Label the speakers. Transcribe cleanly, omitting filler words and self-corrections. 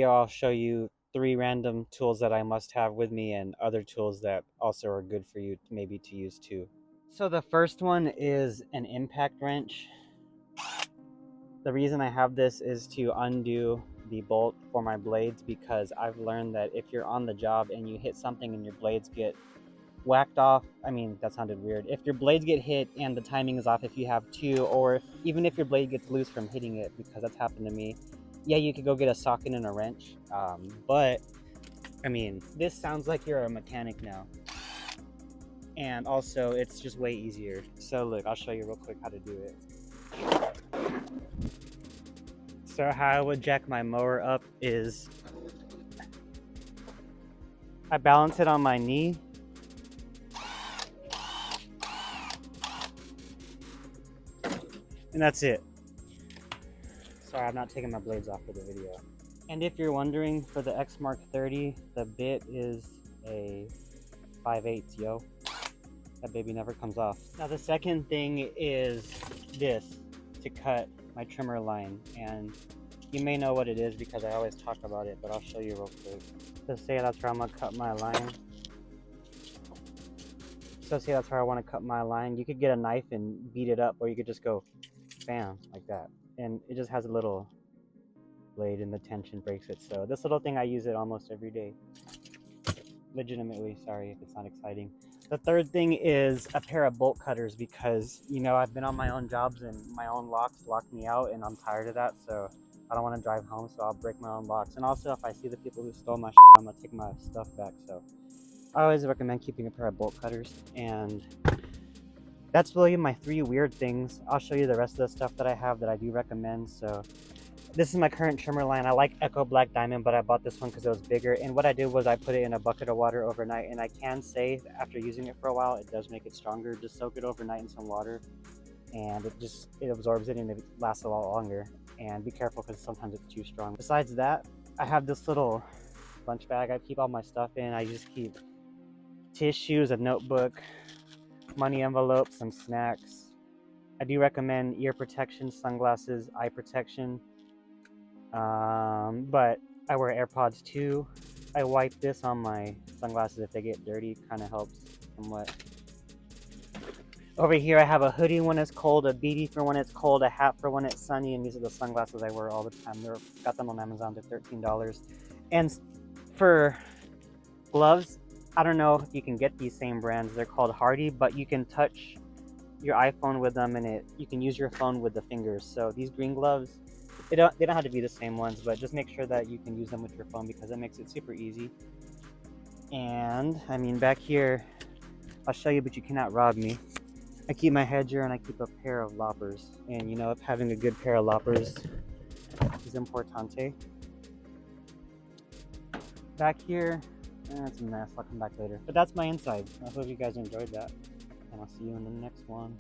Speaker 1: video, I'll show you 3 random tools that I must have with me and other tools that also are good for you maybe to use too. So the first one is an impact wrench. The reason I have this is to undo the bolt for my blades, because I've learned that if you're on the job and you hit something and your blades get whacked off, I mean, that sounded weird. If your blades get hit and the timing is off, if you have two, or even if your blade gets loose from hitting it, because that's happened to me, yeah, you could go get a socket and a wrench. But I mean, this sounds like you're a mechanic now. And also, it's just way easier. So look, I'll show you real quick how to do it. So how I would jack my mower up is I balance it on my knee. And that's it. Sorry, I'm not taking my blades off for the video. And if you're wondering, for the X Mark 30, the bit is a 5/8, yo. That baby never comes off. Now the second thing is this, to cut my trimmer line. And you may know what it is because I always talk about it, but I'll show you real quick. So say that's where I'm gonna cut my line. So say that's where I wanna cut my line. You could get a knife and beat it up, or you could just go bam, like that. And it just has a little blade and the tension breaks it. So this little thing, I use it almost every day. Legitimately, sorry if it's not exciting. The third thing is a pair of bolt cutters, because, you know, I've been on my own jobs and my own locks lock me out, and I'm tired of that, so I don't want to drive home, so I'll break my own locks. And also, if I see the people who stole my shit, I'm gonna take my stuff back. So I always recommend keeping a pair of bolt cutters. And that's really my 3 weird things. I'll show you the rest of the stuff that I have that I do recommend. So this is my current trimmer line. I like Echo Black Diamond, but I bought this one because it was bigger. And what I did was I put it in a bucket of water overnight. And I can say, after using it for a while, it does make it stronger. Just soak it overnight in some water, and it absorbs it and it lasts a lot longer. And be careful, because sometimes it's too strong. Besides that, I have this little lunch bag I keep all my stuff in. I just keep tissues, a notebook, money envelopes, some snacks. I do recommend ear protection, sunglasses, eye protection. But I wear AirPods too. I wipe this on my sunglasses if they get dirty. Kind of helps somewhat. Over here I have a hoodie when it's cold, a beanie for when it's cold, a hat for when it's sunny, and these are the sunglasses I wear all the time. Got them on Amazon. They're $13. And for gloves, I don't know if you can get these same brands. They're called Hardy, but you can touch your iPhone with them, and you can use your phone with the fingers. So these green gloves, they don't have to be the same ones, but just make sure that you can use them with your phone, because it makes it super easy. And I mean, back here, I'll show you, but you cannot rob me. I keep my hedger and I keep a pair of loppers. And you know, having a good pair of loppers is importante. Back here, that's a mess. I'll come back later. But that's my inside. I hope you guys enjoyed that. And I'll see you in the next one.